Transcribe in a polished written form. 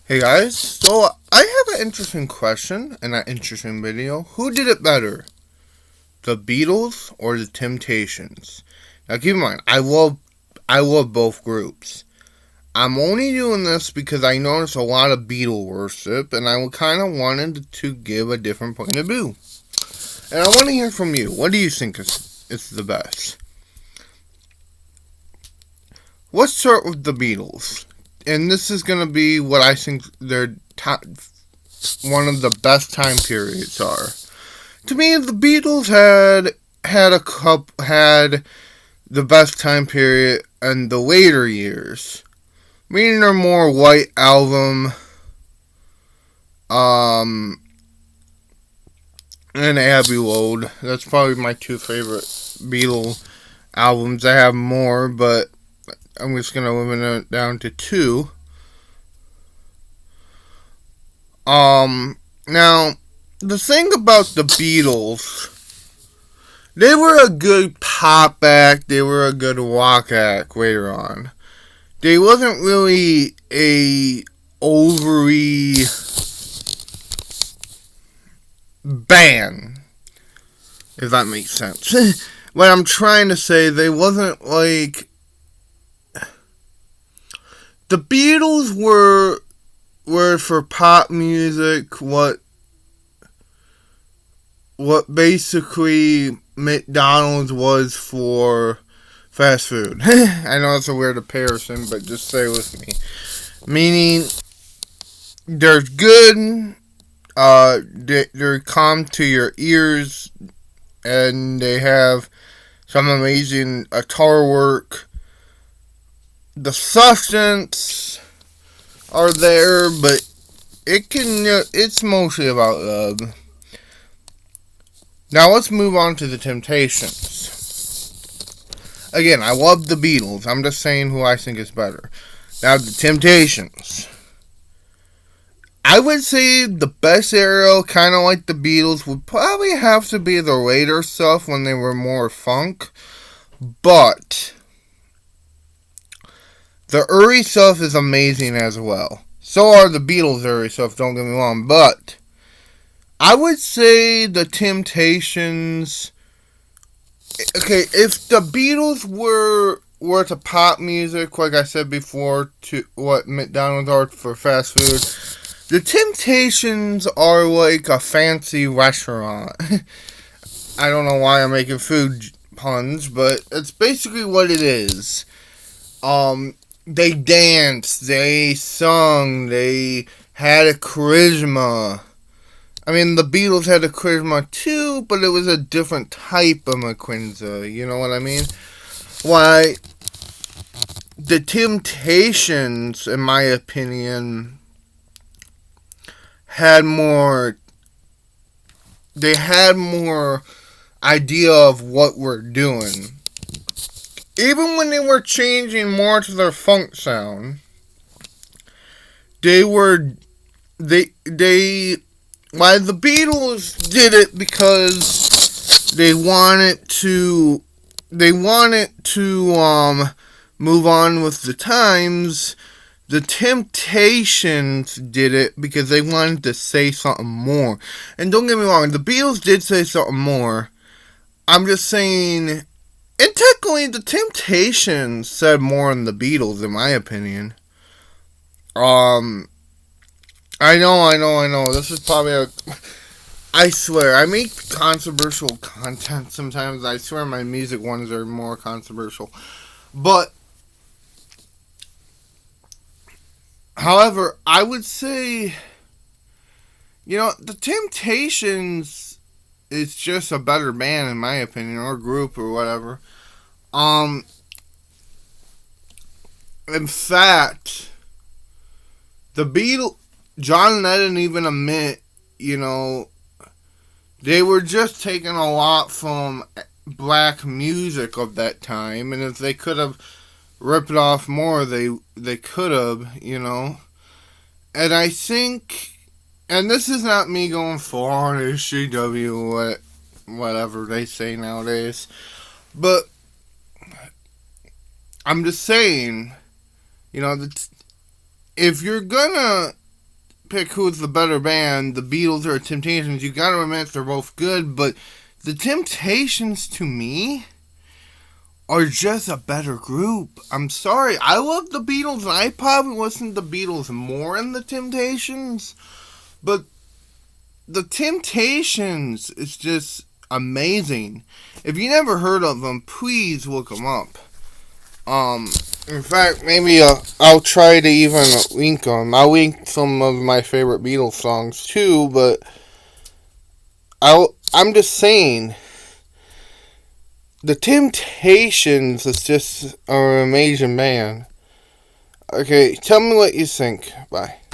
Hey guys, so I have an interesting question and an interesting video. Who did it better, the Beatles or the Temptations? Now keep in mind, I love both groups. I'm only doing this because I noticed a lot of Beatle worship, and I kind of wanted to give a different point of view. And I want to hear from you. What do you think is the best? Let's start with the Beatles, and this is going to be what I think their top one of the best time periods are. To me, the Beatles had the best time period in the later years, meaning their more White Album, and Abbey Road. That's probably my two favorite Beatle albums. I have more, but I'm just gonna limit it down to two. Now, the thing about the Beatles, they were a good pop act, they were a good rock act later on. They wasn't really a overly band, if that makes sense. What I'm trying to say, they wasn't like the Beatles were for pop music what basically McDonald's was for fast food. I know it's a weird comparison, but just stay with me. Meaning, they're good, they're calm to your ears, and they have some amazing guitar work. The substance are there, but it's mostly about love. Now let's move on to the Temptations. Again, I love the Beatles. I'm just saying who I think is better. Now the Temptations. I would say the best era, kind of like the Beatles, would probably have to be the later stuff when they were more funk. But the early stuff is amazing as well. So are the Beatles' early stuff, don't get me wrong. But I would say the Temptations. Okay, if the Beatles were to pop music, like I said before, to what McDonald's are for fast food, the Temptations are like a fancy restaurant. I don't know why I'm making food puns, but it's basically what it is. They danced, they sung, they had a charisma. I mean, the Beatles had a charisma too, but it was a different type of charisma. You know what I mean? Why, the Temptations, in my opinion, had more. They had more idea of what we're doing. Even when they were changing more to their funk sound, they were why the Beatles did it because they wanted to move on with the times. The Temptations did it because they wanted to say something more. And don't get me wrong, the Beatles did say something more. I'm just saying, and technically the Temptations said more than the Beatles, in my opinion. I know. This is probably I swear, I make controversial content sometimes. I swear my music ones are more controversial. But, however, I would say, the Temptations is just a better band, in my opinion, or group, or whatever. In fact, the Beatles, John Lennon even admit, they were just taking a lot from black music of that time, and if they could have ripped it off more, they could have, And I think, and this is not me going full on HGW, whatever they say nowadays, but I'm just saying, if you're gonna pick who's the better band, the Beatles or Temptations, you gotta admit they're both good, but the Temptations, to me, are just a better group. I'm sorry. I love the Beatles, and I probably listen to the Beatles more than the Temptations, but the Temptations is just amazing. If you never heard of them, please look them up. In fact, maybe I'll try to even link them. I'll link some of my favorite Beatles songs too, but I'm just saying, the Temptations is just an amazing band. Okay, tell me what you think. Bye.